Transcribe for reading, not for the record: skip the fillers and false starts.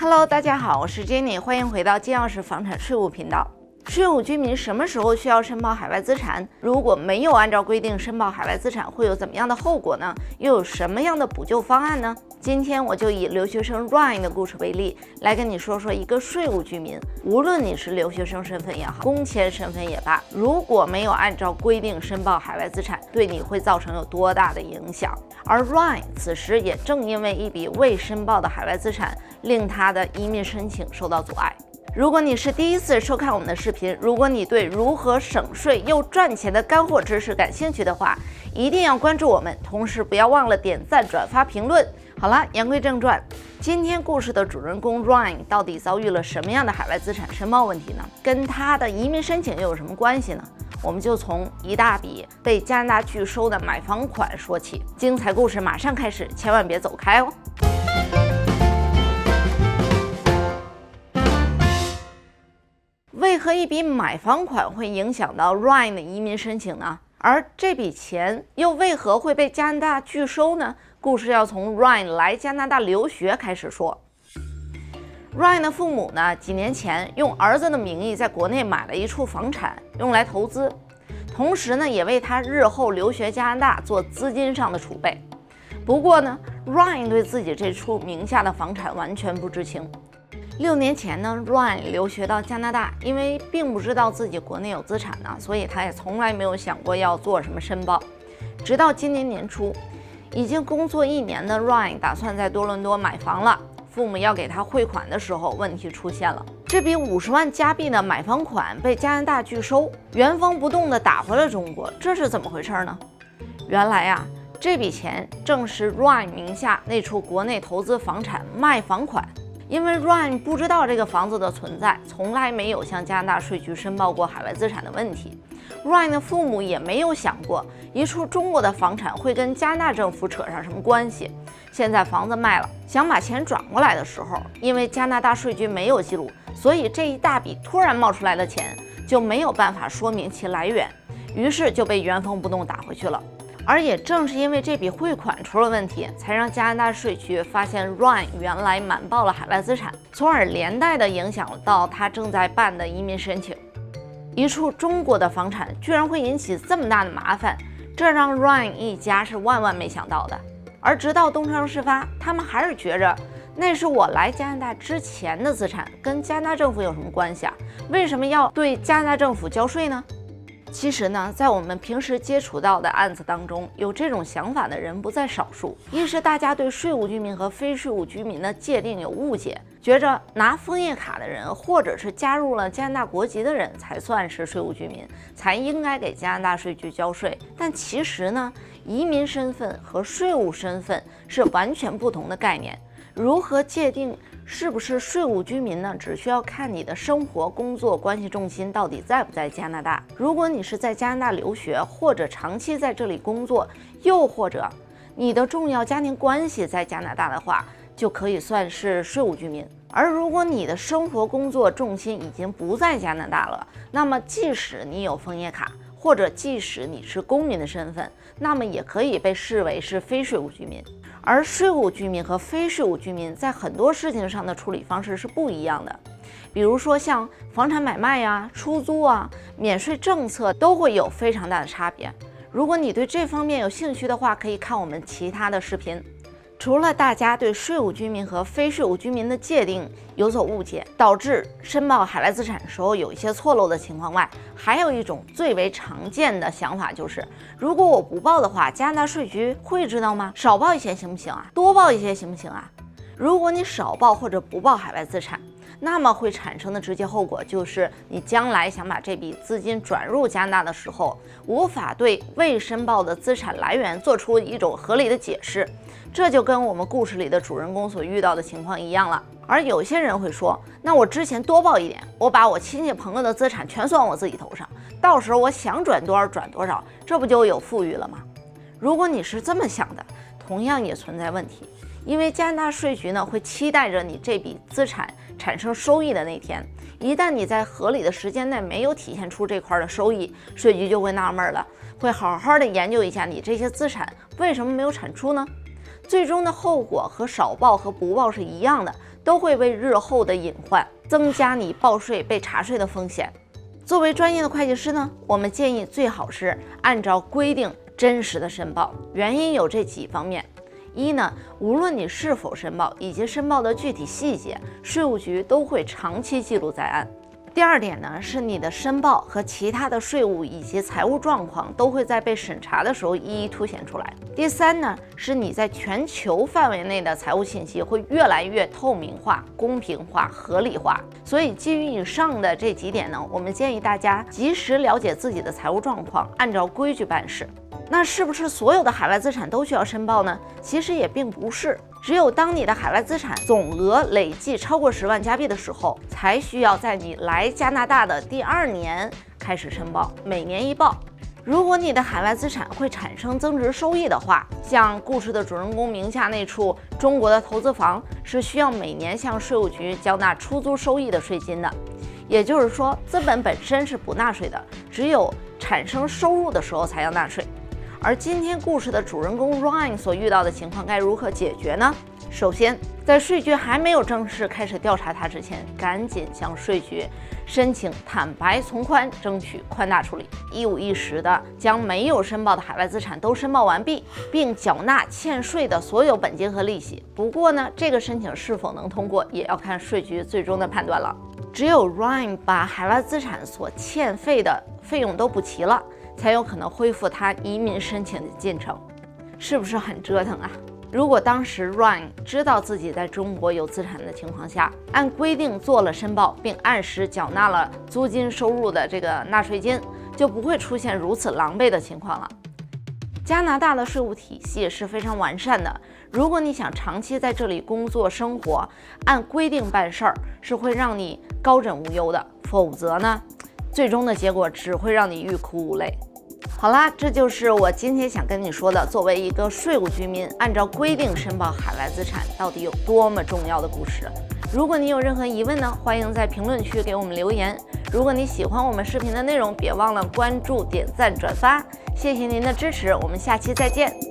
Hello， 大家好，我是 Jenny， 欢迎回到金钥匙房产税务频道。税务居民什么时候需要申报海外资产？如果没有按照规定申报海外资产，会有怎么样的后果呢？又有什么样的补救方案呢？今天我就以留学生 Ryan 的故事为例，来跟你说说一个税务居民，无论你是留学生身份也好，工签身份也罢，如果没有按照规定申报海外资产，对你会造成有多大的影响？而 Ryan 此时也正因为一笔未申报的海外资产，令他的移民申请受到阻碍。如果你是第一次收看我们的视频，如果你对如何省税又赚钱的干货知识感兴趣的话，一定要关注我们，同时不要忘了点赞、转发、评论。好了，言归正传，今天故事的主人公 Ryan 到底遭遇了什么样的海外资产申报问题呢？跟他的移民申请又有什么关系呢？我们就从一大笔被加拿大拒收的买房款说起。精彩故事马上开始，千万别走开哦！为何一笔买房款会影响到 Ryan 的移民申请呢？而这笔钱又为何会被加拿大拒收呢？故事要从 Ryan 来加拿大留学开始说。Ryan 的父母呢，几年前用儿子的名义在国内买了一处房产，用来投资，同时呢，也为他日后留学加拿大做资金上的储备。不过呢 ，Ryan 对自己这处名下的房产完全不知情。6年前呢 ，Ryan 留学到加拿大，因为并不知道自己国内有资产呢，所以他也从来没有想过要做什么申报。直到今年年初，已经工作1年的 Ryan 打算在多伦多买房了。父母要给他汇款的时候，问题出现了。这笔50万加币的买房款被加拿大拒收，原封不动地打回了中国，这是怎么回事呢？原来啊，这笔钱正是 Ryan 名下那处国内投资房产卖房款。因为 Ryan 不知道这个房子的存在，从来没有向加拿大税局申报过海外资产的问题。Ryan 的父母也没有想过一处中国的房产会跟加拿大政府扯上什么关系。现在房子卖了，想把钱转过来的时候，因为加拿大税局没有记录，所以这一大笔突然冒出来的钱就没有办法说明其来源，于是就被原封不动打回去了。而也正是因为这笔汇款出了问题，才让加拿大税局发现 Ryan 原来瞒报了海外资产，从而连带的影响到他正在办的移民申请。一处中国的房产居然会引起这么大的麻烦，这让 Ryan 一家是万万没想到的。而直到东窗事发，他们还是觉着那是我来加拿大之前的资产，跟加拿大政府有什么关系啊？为什么要对加拿大政府交税呢？其实呢，在我们平时接触到的案子当中，有这种想法的人不在少数。一是大家对税务居民和非税务居民的界定有误解，觉着拿枫叶卡的人或者是加入了加拿大国籍的人才算是税务居民，才应该给加拿大税局交税。但其实呢，移民身份和税务身份是完全不同的概念。如何界定是不是税务居民呢？只需要看你的生活、工作关系重心到底在不在加拿大。如果你是在加拿大留学，或者长期在这里工作，又或者你的重要家庭关系在加拿大的话，就可以算是税务居民。而如果你的生活、工作重心已经不在加拿大了，那么即使你有枫叶卡，或者即使你是公民的身份，那么也可以被视为是非税务居民。而税务居民和非税务居民在很多事情上的处理方式是不一样的，比如说像房产买卖呀、出租啊、免税政策都会有非常大的差别。如果你对这方面有兴趣的话，可以看我们其他的视频。除了大家对税务居民和非税务居民的界定有所误解，导致申报海外资产时候有一些错漏的情况外，还有一种最为常见的想法就是，如果我不报的话，加拿大税局会知道吗？少报一些行不行啊？多报一些行不行啊？如果你少报或者不报海外资产，那么会产生的直接后果就是，你将来想把这笔资金转入加拿大的时候，无法对未申报的资产来源做出一种合理的解释。这就跟我们故事里的主人公所遇到的情况一样了。而有些人会说，那我之前多报一点，我把我亲戚朋友的资产全算我自己头上，到时候我想转多少转多少，这不就有富裕了吗？如果你是这么想的，同样也存在问题。因为加拿大税局呢会期待着你这笔资产产生收益的那天，一旦你在合理的时间内没有体现出这块的收益，税局就会纳闷了，会好好的研究一下你这些资产为什么没有产出呢？最终的后果和少报和不报是一样的，都会为日后的隐患增加你报税被查税的风险。作为专业的会计师呢，我们建议最好是按照规定真实的申报，原因有这几方面。一呢，无论你是否申报以及申报的具体细节，税务局都会长期记录在案。第二点呢，是你的申报和其他的税务以及财务状况都会在被审查的时候一一凸显出来。第三呢，是你在全球范围内的财务信息会越来越透明化、公平化、合理化。所以基于以上的这几点呢，我们建议大家及时了解自己的财务状况，按照规矩办事。那是不是所有的海外资产都需要申报呢？其实也并不是，只有当你的海外资产总额累计超过10万加币的时候，才需要在你来加拿大的第2年开始申报，每年一报。如果你的海外资产会产生增值收益的话，像故事的主人公名下那处中国的投资房是需要每年向税务局交纳出租收益的税金的。也就是说，资本本身是不纳税的，只有产生收入的时候才要纳税。而今天故事的主人公 Ryan 所遇到的情况该如何解决呢？首先，在税局还没有正式开始调查他之前，赶紧向税局申请坦白从宽，争取宽大处理，一五一十的将没有申报的海外资产都申报完毕，并缴纳欠税的所有本金和利息。不过呢，这个申请是否能通过，也要看税局最终的判断了。只有 Ryan 把海外资产所欠费的费用都补齐了，才有可能恢复他移民申请的进程，是不是很折腾啊？如果当时 Ryan 知道自己在中国有资产的情况下，按规定做了申报，并按时缴纳了租金收入的这个纳税金，就不会出现如此狼狈的情况了。加拿大的税务体系是非常完善的，如果你想长期在这里工作生活，按规定办事儿是会让你高枕无忧的，否则呢，最终的结果只会让你欲哭无泪。好啦，这就是我今天想跟你说的，作为一个税务居民，按照规定申报海外资产到底有多么重要的故事。如果你有任何疑问呢，欢迎在评论区给我们留言。如果你喜欢我们视频的内容，别忘了关注、点赞、转发，谢谢您的支持，我们下期再见。